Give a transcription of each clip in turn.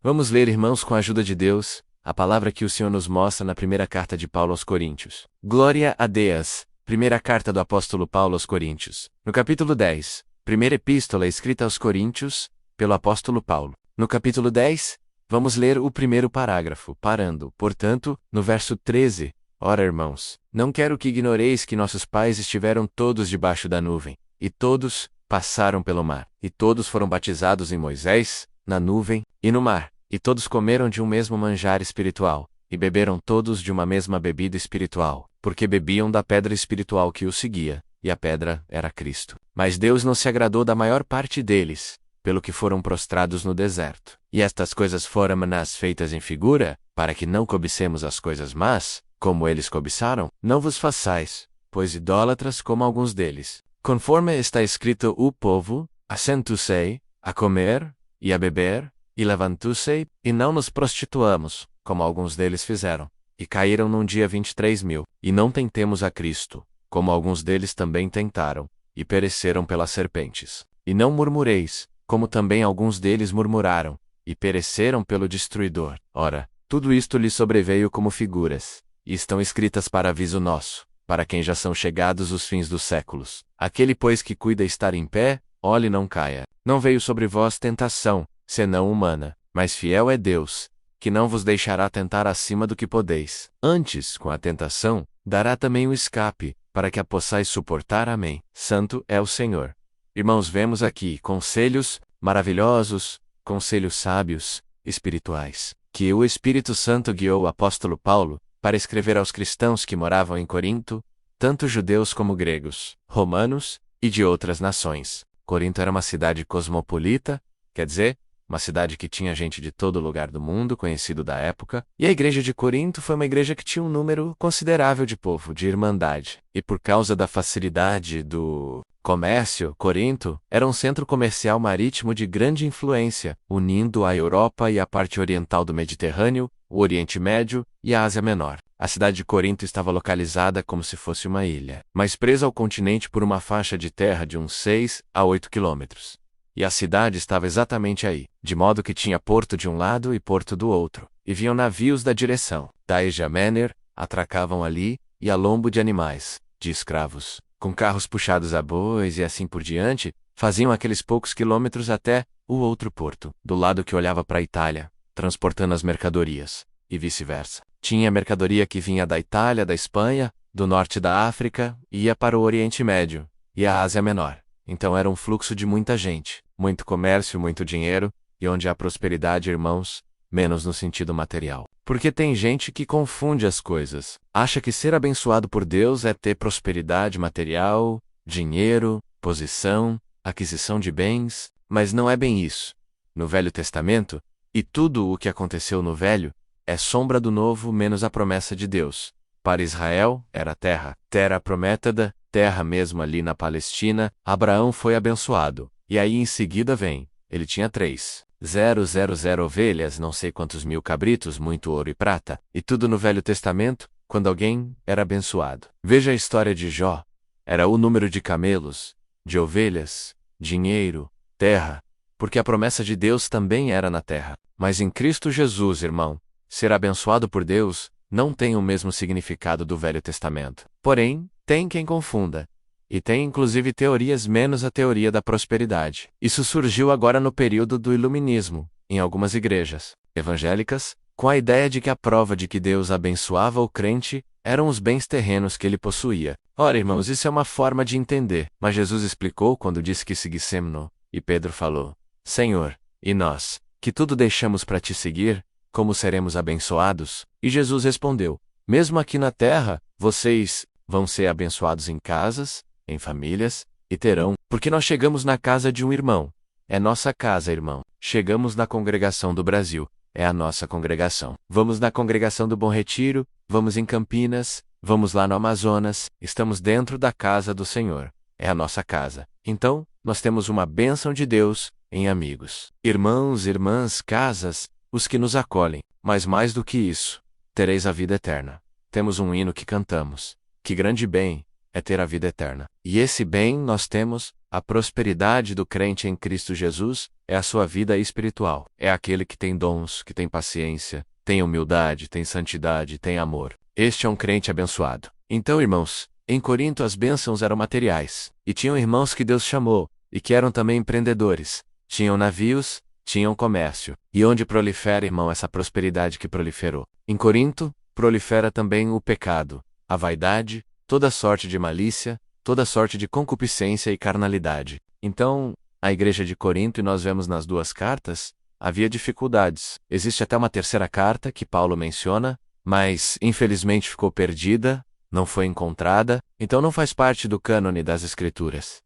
Vamos ler, irmãos, com a ajuda de Deus, a palavra que o Senhor nos mostra na primeira carta de Paulo aos Coríntios. Glória a Deus! Primeira carta do apóstolo Paulo aos Coríntios. No capítulo 10, primeira epístola escrita aos Coríntios, pelo apóstolo Paulo. No capítulo 10, vamos ler o primeiro parágrafo, parando, portanto, no verso 13. Ora, irmãos, não quero que ignoreis que nossos pais estiveram todos debaixo da nuvem, e todos passaram pelo mar, e todos foram batizados em Moisés, na nuvem e no mar, e todos comeram de um mesmo manjar espiritual, e beberam todos de uma mesma bebida espiritual, porque bebiam da pedra espiritual que os seguia, e a pedra era Cristo. Mas Deus não se agradou da maior parte deles, pelo que foram prostrados no deserto. E estas coisas foram-nas feitas em figura, para que não cobicemos as coisas más, como eles cobiçaram. Não vos façais, pois idólatras como alguns deles. Conforme está escrito, o povo assentou-se a comer e a beber, e levantou-se, e não nos prostituamos, como alguns deles fizeram. E caíram num dia 23.000. E não tentemos a Cristo, como alguns deles também tentaram, e pereceram pelas serpentes. E não murmureis, como também alguns deles murmuraram, e pereceram pelo destruidor. Ora, tudo isto lhes sobreveio como figuras, e estão escritas para aviso nosso, para quem já são chegados os fins dos séculos. Aquele, pois, que cuida estar em pé, olhe não caia. Não veio sobre vós tentação, senão humana, mas fiel é Deus, que não vos deixará tentar acima do que podeis. Antes, com a tentação, dará também o escape, para que a possais suportar. Amém. Santo é o Senhor. Irmãos, vemos aqui conselhos maravilhosos, conselhos sábios, espirituais, que o Espírito Santo guiou o apóstolo Paulo para escrever aos cristãos que moravam em Corinto, tanto judeus como gregos, romanos e de outras nações. Corinto era uma cidade cosmopolita, quer dizer, uma cidade que tinha gente de todo lugar do mundo, conhecido da época, e a igreja de Corinto foi uma igreja que tinha um número considerável de povo, de irmandade. E por causa da facilidade do comércio, Corinto era um centro comercial marítimo de grande influência, unindo a Europa e a parte oriental do Mediterrâneo, o Oriente Médio e a Ásia Menor. A cidade de Corinto estava localizada como se fosse uma ilha, mas presa ao continente por uma faixa de terra de uns 6 a 8 quilômetros. E a cidade estava exatamente aí, de modo que tinha porto de um lado e porto do outro, e vinham navios da direção da Asia Menor, atracavam ali, e a lombo de animais, de escravos, com carros puxados a bois e assim por diante, faziam aqueles poucos quilômetros até o outro porto, do lado que olhava para a Itália, transportando as mercadorias, e vice-versa. Tinha mercadoria que vinha da Itália, da Espanha, do norte da África, e ia para o Oriente Médio, e a Ásia Menor. Então era um fluxo de muita gente, muito comércio, muito dinheiro, e onde há prosperidade, irmãos, menos no sentido material. Porque tem gente que confunde as coisas. Acha que ser abençoado por Deus é ter prosperidade material, dinheiro, posição, aquisição de bens, mas não é bem isso. No Velho Testamento, e tudo o que aconteceu no Velho, é sombra do Novo menos a promessa de Deus. Para Israel, era terra prometida, terra mesmo ali na Palestina. Abraão foi abençoado. E aí em seguida vem, ele tinha 3,000 ovelhas, não sei quantos mil cabritos, muito ouro e prata, e tudo no Velho Testamento, quando alguém era abençoado. Veja a história de Jó. Era o número de camelos, de ovelhas, dinheiro, terra, porque a promessa de Deus também era na terra. Mas em Cristo Jesus, irmão, ser abençoado por Deus não tem o mesmo significado do Velho Testamento. Porém, tem quem confunda. E tem inclusive teorias menos a teoria da prosperidade. Isso surgiu agora no período do Iluminismo, em algumas igrejas evangélicas, com a ideia de que a prova de que Deus abençoava o crente eram os bens terrenos que ele possuía. Ora, irmãos, isso é uma forma de entender, mas Jesus explicou quando disse que seguíssemos-no, e Pedro falou: Senhor, e nós, que tudo deixamos para te seguir, como seremos abençoados? E Jesus respondeu: mesmo aqui na terra, vocês vão ser abençoados em casas, em famílias, e terão, porque nós chegamos na casa de um irmão. É nossa casa, irmão. Chegamos na congregação do Brasil. É a nossa congregação. Vamos na congregação do Bom Retiro, vamos em Campinas, vamos lá no Amazonas, estamos dentro da casa do Senhor. É a nossa casa. Então, nós temos uma bênção de Deus em amigos, irmãos, irmãs, casas, os que nos acolhem. Mas mais do que isso, tereis a vida eterna. Temos um hino que cantamos. Que grande bem é ter a vida eterna. E esse bem nós temos, A prosperidade do crente em Cristo Jesus é a sua vida espiritual. É aquele que tem dons, que tem paciência, tem humildade, tem santidade, tem amor. Este é um crente abençoado. Então, irmãos, em Corinto as bênçãos eram materiais. E tinham irmãos que Deus chamou, e que eram também empreendedores. Tinham navios, tinham comércio. E onde prolifera, irmão, essa prosperidade que proliferou? Em Corinto, prolifera também o pecado, a vaidade, toda sorte de malícia, toda sorte de concupiscência e carnalidade. Então, a igreja de Corinto, e nós vemos nas duas cartas, havia dificuldades. Existe até uma terceira carta que Paulo menciona, mas infelizmente ficou perdida, não foi encontrada, então não faz parte do cânone das Escrituras.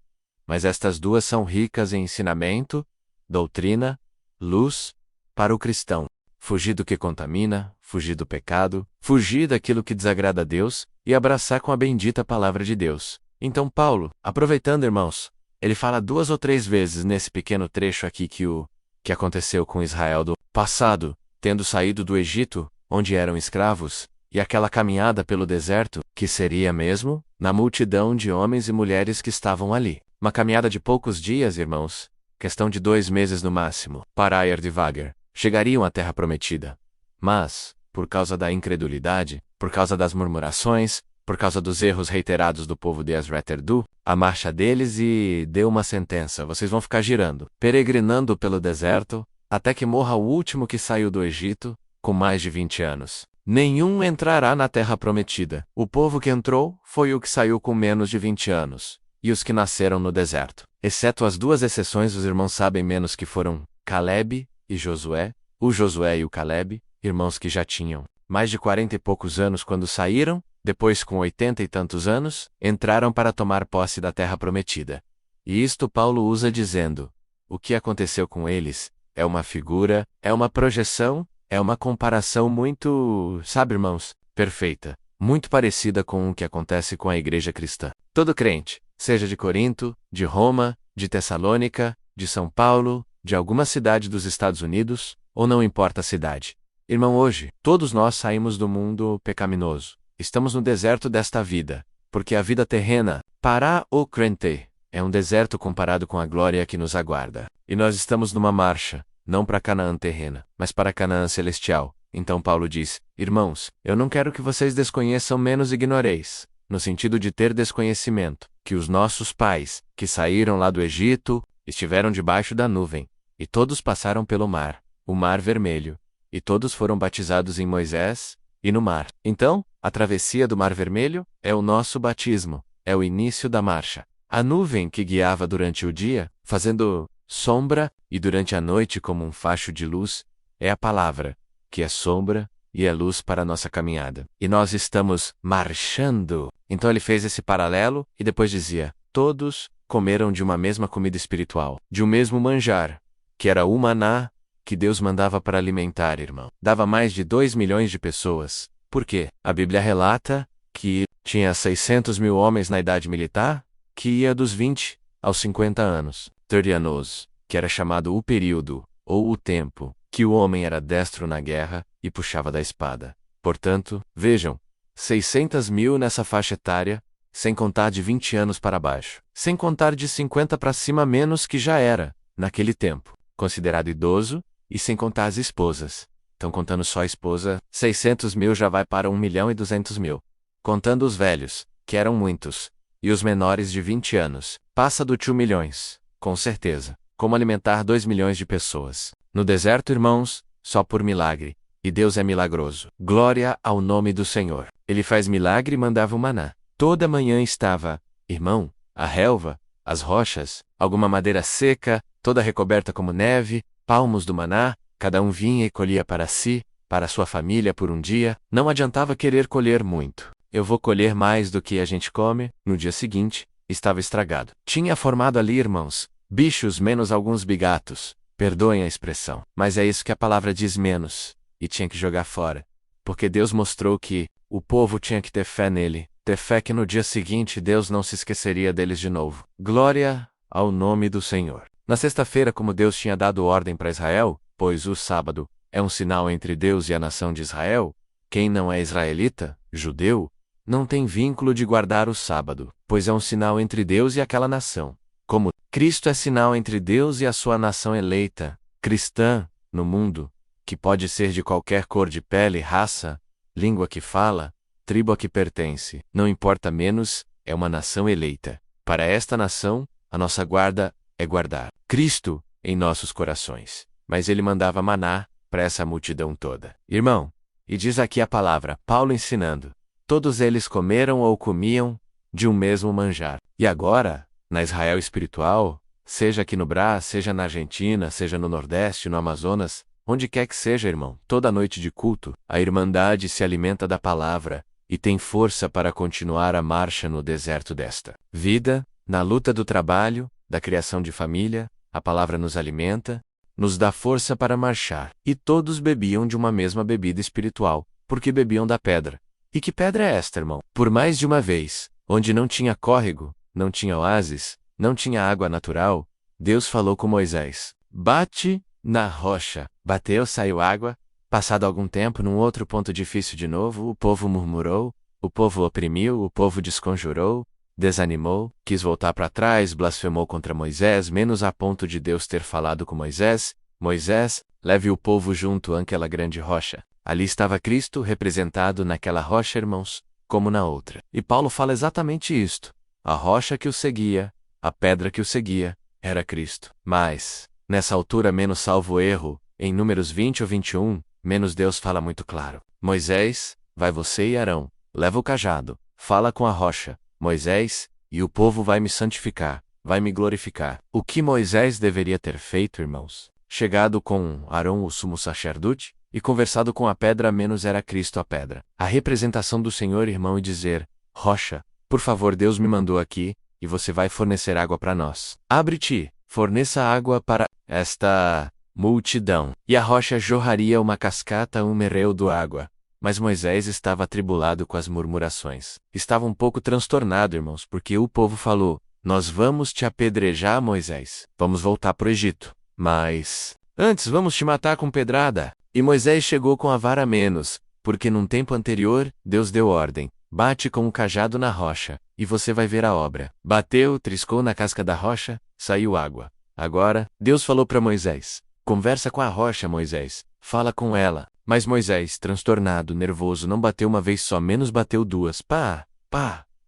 Mas estas duas são ricas em ensinamento, doutrina, luz, para o cristão. Fugir do que contamina, fugir do pecado, fugir daquilo que desagrada a Deus e abraçar com a bendita palavra de Deus. Então Paulo, aproveitando, irmãos, ele fala 2 ou 3 vezes nesse pequeno trecho aqui que aconteceu com Israel do passado, tendo saído do Egito, onde eram escravos, e aquela caminhada pelo deserto, que seria mesmo, na multidão de homens e mulheres que estavam ali. Uma caminhada de poucos dias, irmãos, questão de 2 meses no máximo, para ir devagar, chegariam à terra prometida. Mas, por causa da incredulidade, por causa das murmurações, por causa dos erros reiterados do povo de Esreterdu, a marcha deles e deu uma sentença: vocês vão ficar girando, peregrinando pelo deserto, até que morra o último que saiu do Egito, com mais de 20 anos. Nenhum entrará na terra prometida. O povo que entrou foi o que saiu com menos de 20 anos, e os que nasceram no deserto. Exceto as 2 exceções, os irmãos sabem menos, que foram Calebe e Josué, o Josué e o Calebe, irmãos que já tinham mais de 40 e poucos anos quando saíram, depois com 80 e tantos anos, entraram para tomar posse da terra prometida. E isto Paulo usa dizendo: o que aconteceu com eles é uma figura, é uma projeção, é uma comparação muito, sabe, irmãos, perfeita, muito parecida com o que acontece com a igreja cristã. Todo crente, seja de Corinto, de Roma, de Tessalônica, de São Paulo, de alguma cidade dos Estados Unidos, ou não importa a cidade. Irmão, hoje, todos nós saímos do mundo pecaminoso. Estamos no deserto desta vida, porque a vida terrena, para o crente, é um deserto comparado com a glória que nos aguarda. E nós estamos numa marcha, não para Canaã terrena, mas para Canaã celestial. Então Paulo diz: irmãos, eu não quero que vocês desconheçam menos ignoreis, no sentido de ter desconhecimento, que os nossos pais, que saíram lá do Egito, estiveram debaixo da nuvem, e todos passaram pelo mar, o mar vermelho, e todos foram batizados em Moisés, e no mar. Então, a travessia do Mar Vermelho é o nosso batismo, é o início da marcha. A nuvem que guiava durante o dia, fazendo sombra, e durante a noite como um facho de luz, é a palavra, que é sombra e é luz para a nossa caminhada. E nós estamos marchando. Então ele fez esse paralelo, e depois dizia: todos comeram de uma mesma comida espiritual, de um mesmo manjar, que era o maná, que Deus mandava para alimentar, irmão. Dava mais de 2 milhões de pessoas. Por quê? A Bíblia relata que tinha 600 mil homens na idade militar, que ia dos 20 aos 50 anos. 30 anos, que era chamado o período, ou o tempo, que o homem era destro na guerra e puxava da espada. Portanto, vejam, 600 mil nessa faixa etária, sem contar de 20 anos para baixo. Sem contar de 50 para cima, menos, que já era, naquele tempo, considerado idoso, e sem contar as esposas. Então, contando só a esposa, 600 mil já vai para 1.200.000. Contando os velhos, que eram muitos, e os menores de 20 anos, passa do 2 milhões, com certeza. Como alimentar 2 milhões de pessoas? No deserto, irmãos, só por milagre. E Deus é milagroso. Glória ao nome do Senhor. Ele faz milagre e mandava o maná. Toda manhã estava, irmão, a relva, as rochas, alguma madeira seca, toda recoberta como neve, palmos do maná, cada um vinha e colhia para si, para sua família por um dia. Não adiantava querer colher muito. Eu vou colher mais do que a gente come. No dia seguinte, estava estragado. Tinha formado ali, irmãos, bichos menos alguns bigatos. Perdoem a expressão, mas é isso que a palavra diz, menos. E tinha que jogar fora. Porque Deus mostrou que o povo tinha que ter fé nele. Ter fé que no dia seguinte Deus não se esqueceria deles de novo. Glória ao nome do Senhor. Na sexta-feira, como Deus tinha dado ordem para Israel, pois o sábado é um sinal entre Deus e a nação de Israel, quem não é israelita, judeu, não tem vínculo de guardar o sábado, pois é um sinal entre Deus e aquela nação. Como Cristo é sinal entre Deus e a sua nação eleita, cristã, no mundo, que pode ser de qualquer cor de pele, raça, língua que fala, tribo a que pertence, não importa menos, é uma nação eleita. Para esta nação, a nossa guarda é guardar Cristo em nossos corações. Mas ele mandava maná para essa multidão toda. Irmão, e diz aqui a palavra, Paulo ensinando, todos eles comeram ou comiam de um mesmo manjar. E agora, na Israel espiritual, seja aqui no Brás, seja na Argentina, seja no Nordeste, no Amazonas, onde quer que seja, irmão, toda noite de culto, a irmandade se alimenta da palavra e tem força para continuar a marcha no deserto desta vida, na luta do trabalho, da criação de família, a palavra nos alimenta, nos dá força para marchar. E todos bebiam de uma mesma bebida espiritual, porque bebiam da pedra. E que pedra é esta, irmão? Por mais de uma vez, onde não tinha córrego, não tinha oásis, não tinha água natural, Deus falou com Moisés: bate na rocha. Bateu, saiu água. Passado algum tempo, num outro ponto difícil de novo, o povo murmurou, o povo oprimiu, o povo desconjurou, desanimou, quis voltar para trás, blasfemou contra Moisés, menos a ponto de Deus ter falado com Moisés: Moisés, leve o povo junto àquela grande rocha. Ali estava Cristo representado naquela rocha, irmãos, como na outra. E Paulo fala exatamente isto. A rocha que o seguia, a pedra que o seguia, era Cristo. Mas, nessa altura, menos salvo erro, em Números 20 ou 21, menos Deus fala muito claro. Moisés, vai você e Arão, leva o cajado, fala com a rocha, Moisés, e o povo vai me santificar, vai me glorificar. O que Moisés deveria ter feito, irmãos? Chegado com Arão, o sumo sacerdote, e conversado com a pedra, menos era Cristo a pedra. A representação do Senhor, irmão, e dizer: rocha, por favor, Deus me mandou aqui, e você vai fornecer água para nós. Abre-te, forneça água para esta multidão. E a rocha jorraria uma cascata, um mereu do água. Mas Moisés estava atribulado com as murmurações. Estava um pouco transtornado, irmãos, porque o povo falou: nós vamos te apedrejar, Moisés. Vamos voltar para o Egito. Mas antes vamos te matar com pedrada. E Moisés chegou com a vara menos, porque num tempo anterior, Deus deu ordem: bate com o cajado na rocha, e você vai ver a obra. Bateu, triscou na casca da rocha, saiu água. Agora, Deus falou para Moisés: conversa com a rocha, Moisés, fala com ela. Mas Moisés, transtornado, nervoso, não bateu uma vez só, menos bateu duas. Pá,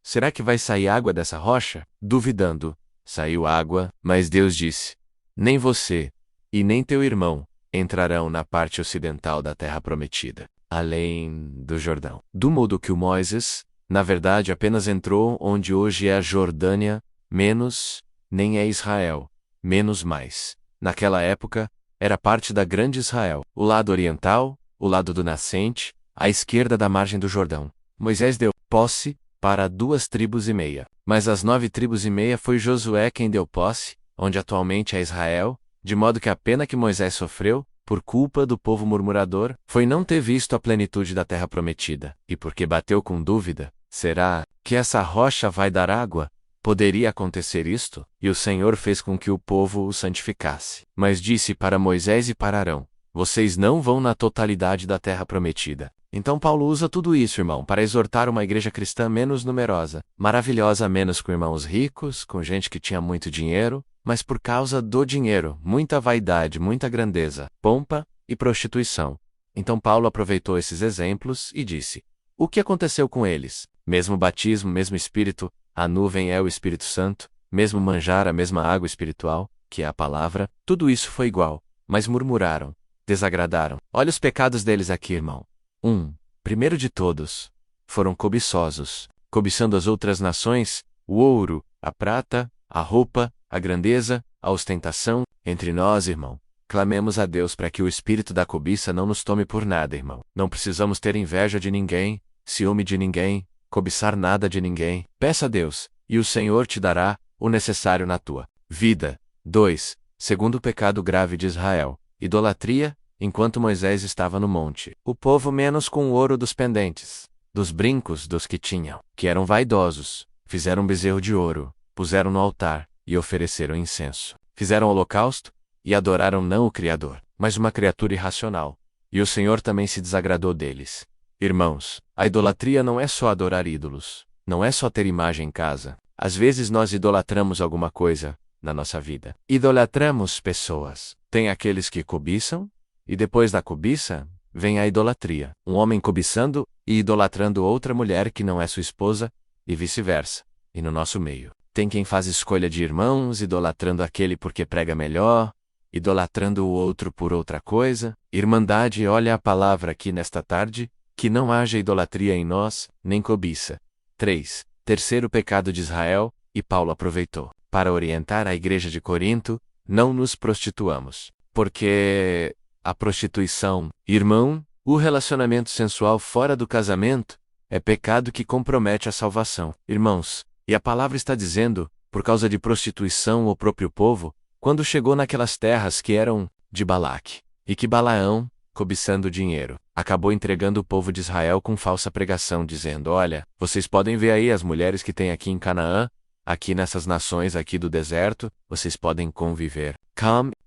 será que vai sair água dessa rocha? Duvidando, saiu água, mas Deus disse: nem você, e nem teu irmão, entrarão na parte ocidental da terra prometida, além do Jordão. Do modo que o Moisés, na verdade, apenas entrou onde hoje é a Jordânia, menos, nem é Israel, menos mais. Naquela época, era parte da grande Israel, o lado oriental, o lado do nascente, à esquerda da margem do Jordão. Moisés deu posse para 2,5 tribos, mas as 9,5 tribos foi Josué quem deu posse, onde atualmente é Israel, de modo que a pena que Moisés sofreu, por culpa do povo murmurador, foi não ter visto a plenitude da terra prometida. E porque bateu com dúvida: será que essa rocha vai dar água? Poderia acontecer isto? E o Senhor fez com que o povo o santificasse. Mas disse para Moisés e para Arão: vocês não vão na totalidade da terra prometida. Então Paulo usa tudo isso, irmão, para exortar uma igreja cristã menos numerosa, maravilhosa, menos com irmãos ricos, com gente que tinha muito dinheiro, mas por causa do dinheiro, muita vaidade, muita grandeza, pompa e prostituição. Então Paulo aproveitou esses exemplos e disse: o que aconteceu com eles? Mesmo batismo, mesmo Espírito, a nuvem é o Espírito Santo, mesmo manjar, a mesma água espiritual, que é a palavra, tudo isso foi igual, mas murmuraram, desagradaram. Olha os pecados deles aqui, irmão. Primeiro de todos, foram cobiçosos, cobiçando as outras nações, o ouro, a prata, a roupa, a grandeza, a ostentação. Entre nós, irmão, clamemos a Deus para que o espírito da cobiça não nos tome por nada, irmão. Não precisamos ter inveja de ninguém, ciúme de ninguém, cobiçar nada de ninguém. Peça a Deus, e o Senhor te dará o necessário na tua vida. 2. Segundo pecado grave de Israel: idolatria, enquanto Moisés estava no monte. O povo menos com o ouro dos pendentes, dos brincos dos que tinham, que eram vaidosos, fizeram um bezerro de ouro, puseram no altar, e ofereceram incenso. Fizeram holocausto, e adoraram não o Criador, mas uma criatura irracional. E o Senhor também se desagradou deles. Irmãos, a idolatria não é só adorar ídolos, não é só ter imagem em casa. Às vezes nós idolatramos alguma coisa, na nossa vida. Idolatramos pessoas. Tem aqueles que cobiçam, e depois da cobiça, vem a idolatria. Um homem cobiçando e idolatrando outra mulher que não é sua esposa, e vice-versa. E no nosso meio, tem quem faz escolha de irmãos, idolatrando aquele porque prega melhor, idolatrando o outro por outra coisa. Irmandade, olha a palavra aqui nesta tarde, que não haja idolatria em nós, nem cobiça. 3. Terceiro pecado de Israel, e Paulo aproveitou para orientar a igreja de Corinto: não nos prostituamos. Porque a prostituição, irmão, o relacionamento sensual fora do casamento, é pecado que compromete a salvação. Irmãos, e a palavra está dizendo, por causa de prostituição o próprio povo, quando chegou naquelas terras que eram de Balaque, e que Balaão, cobiçando dinheiro, acabou entregando o povo de Israel com falsa pregação, dizendo: olha, vocês podem ver aí as mulheres que tem aqui em Canaã, aqui nessas nações aqui do deserto, vocês podem conviver.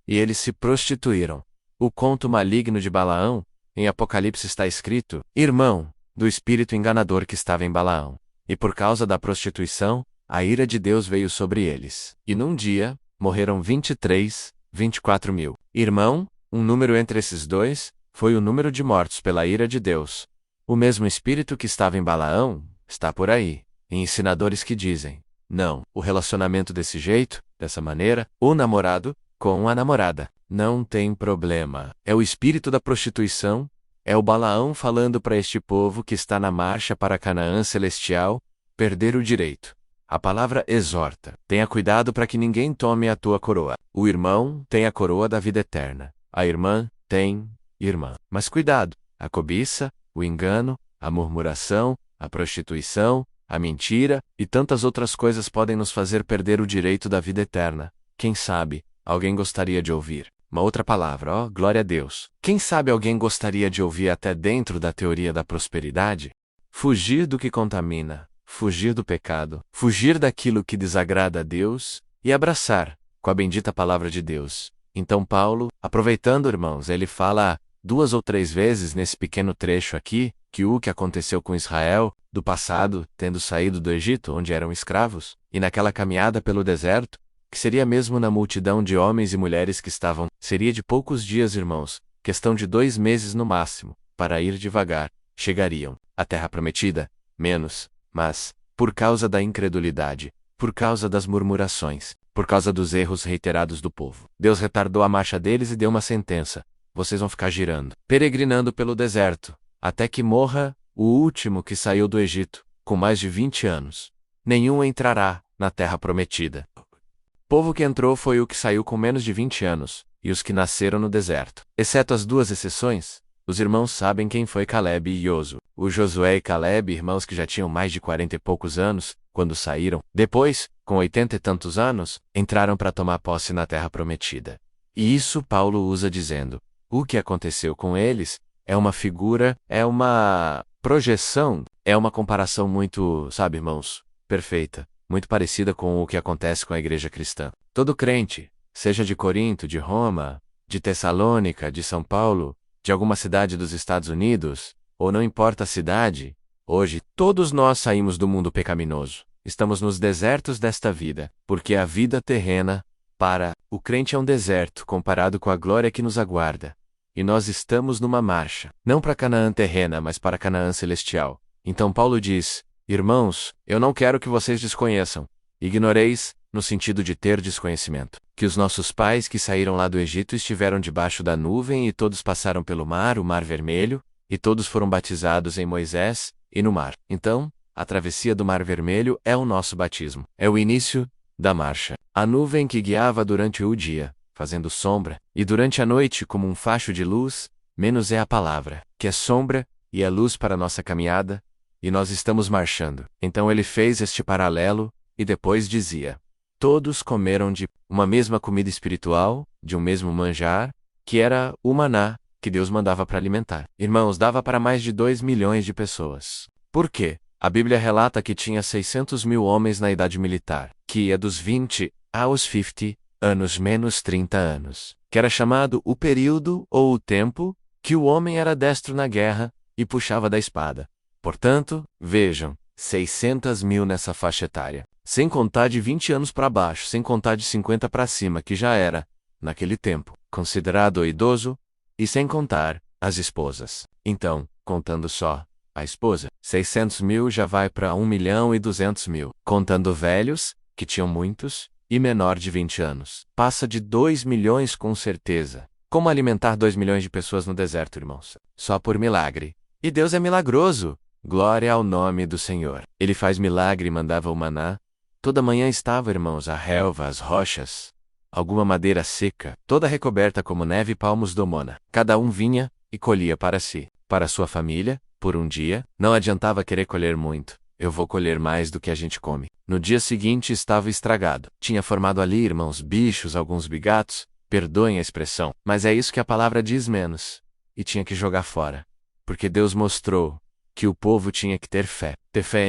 E eles se prostituíram. O conto maligno de Balaão, em Apocalipse está escrito: irmão, do espírito enganador que estava em Balaão. E por causa da prostituição, a ira de Deus veio sobre eles. E num dia, morreram 24 mil. Irmão, um número entre esses dois, foi o número de mortos pela ira de Deus. O mesmo espírito que estava em Balaão, está por aí. E ensinadores que dizem: não, o relacionamento desse jeito, dessa maneira, o namorado com a namorada, não tem problema. É o espírito da prostituição, é o Balaão falando para este povo que está na marcha para Canaã celestial, perder o direito. A palavra exorta: tenha cuidado para que ninguém tome a tua coroa. O irmão tem a coroa da vida eterna. A irmã tem irmã. Mas cuidado, a cobiça, o engano, a murmuração, a prostituição, a mentira e tantas outras coisas podem nos fazer perder o direito da vida eterna. Quem sabe, alguém gostaria de ouvir uma outra palavra, glória a Deus. Quem sabe alguém gostaria de ouvir até dentro da teoria da prosperidade? Fugir do que contamina, fugir do pecado, fugir daquilo que desagrada a Deus e abraçar com a bendita palavra de Deus. Então Paulo, aproveitando, irmãos, ele fala 2 ou 3 vezes nesse pequeno trecho aqui, que o que aconteceu com Israel, do passado, tendo saído do Egito, onde eram escravos, e naquela caminhada pelo deserto, que seria mesmo na multidão de homens e mulheres que estavam, seria de poucos dias, irmãos, questão de 2 meses no máximo, para ir devagar, chegariam à terra prometida, menos, mas, por causa da incredulidade, por causa das murmurações, por causa dos erros reiterados do povo, Deus retardou a marcha deles e deu uma sentença: vocês vão ficar girando, peregrinando pelo deserto, até que morra o último que saiu do Egito, com mais de 20 anos. Nenhum entrará na terra prometida. O povo que entrou foi o que saiu com menos de 20 anos, e os que nasceram no deserto. Exceto as 2 exceções, os irmãos sabem quem foi Caleb e Josué. O Josué e Caleb, irmãos que já tinham mais de 40 e poucos anos, quando saíram, depois, com 80 e tantos anos, entraram para tomar posse na terra prometida. E isso Paulo usa dizendo: o que aconteceu com eles é uma figura, é uma projeção, é uma comparação muito, sabe, irmãos, perfeita. Muito parecida com o que acontece com a igreja cristã. Todo crente, seja de Corinto, de Roma, de Tessalônica, de São Paulo, de alguma cidade dos Estados Unidos, ou não importa a cidade, hoje, todos nós saímos do mundo pecaminoso. Estamos nos desertos desta vida, porque a vida terrena, para o crente é um deserto comparado com a glória que nos aguarda. E nós estamos numa marcha, não para Canaã terrena, mas para Canaã celestial. Então Paulo diz: irmãos, eu não quero que vocês desconheçam. Ignoreis, no sentido de ter desconhecimento, que os nossos pais que saíram lá do Egito estiveram debaixo da nuvem e todos passaram pelo mar, o mar vermelho, e todos foram batizados em Moisés, e no mar. Então, a travessia do mar vermelho é o nosso batismo. É o início da marcha. A nuvem que guiava durante o dia, fazendo sombra, e durante a noite como um facho de luz, menos é a palavra, que é sombra, e é luz para a nossa caminhada, e nós estamos marchando. Então ele fez este paralelo, e depois dizia: todos comeram de uma mesma comida espiritual, de um mesmo manjar, que era o maná, que Deus mandava para alimentar. Irmãos, dava para mais de 2 milhões de pessoas. Por quê? A Bíblia relata que tinha 600 mil homens na idade militar, que ia dos 20 aos 50 anos menos 30 anos, que era chamado o período ou o tempo que o homem era destro na guerra e puxava da espada. Portanto, vejam, 600 mil nessa faixa etária. Sem contar de 20 anos para baixo, sem contar de 50 para cima, que já era, naquele tempo, considerado idoso, e sem contar as esposas. Então, contando só a esposa, 600 mil já vai para 1.200.000. Contando velhos, que tinham muitos, e menor de 20 anos. Passa de 2 milhões com certeza. Como alimentar 2 milhões de pessoas no deserto, irmãos? Só por milagre. E Deus é milagroso. Glória ao nome do Senhor. Ele faz milagre e mandava o maná. Toda manhã estava, irmãos, a relva, as rochas, alguma madeira seca, toda recoberta como neve e palmos domona. Cada um vinha e colhia para si, para sua família, por um dia. Não adiantava querer colher muito. Eu vou colher mais do que a gente come. No dia seguinte estava estragado. Tinha formado ali, irmãos, bichos, alguns bigatos. Perdoem a expressão, mas é isso que a palavra diz menos. E tinha que jogar fora. Porque Deus mostrou que o povo tinha que ter fé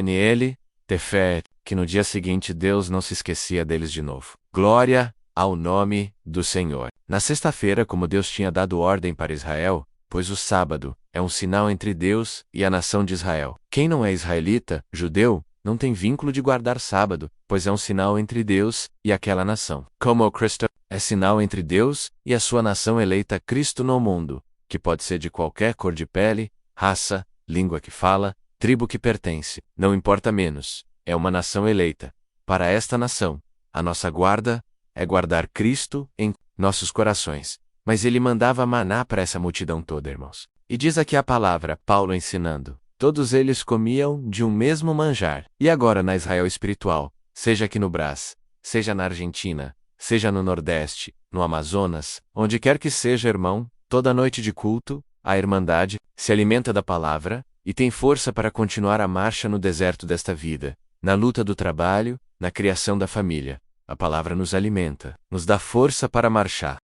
nele, ter fé que no dia seguinte Deus não se esquecia deles de novo. Glória ao nome do Senhor. Na sexta-feira, como Deus tinha dado ordem para Israel, pois o sábado é um sinal entre Deus e a nação de Israel. Quem não é israelita, judeu, não tem vínculo de guardar sábado, pois é um sinal entre Deus e aquela nação. Como o Cristo é sinal entre Deus e a sua nação eleita Cristo no mundo, que pode ser de qualquer cor de pele, raça, língua que fala, tribo que pertence, não importa menos, é uma nação eleita. Para esta nação, a nossa guarda é guardar Cristo em nossos corações. Mas ele mandava maná para essa multidão toda, irmãos. E diz aqui a palavra, Paulo ensinando. Todos eles comiam de um mesmo manjar. E agora na Israel espiritual, seja aqui no Brás, seja na Argentina, seja no Nordeste, no Amazonas, onde quer que seja, irmão, toda noite de culto, a Irmandade se alimenta da palavra e tem força para continuar a marcha no deserto desta vida, na luta do trabalho, na criação da família. A palavra nos alimenta, nos dá força para marchar.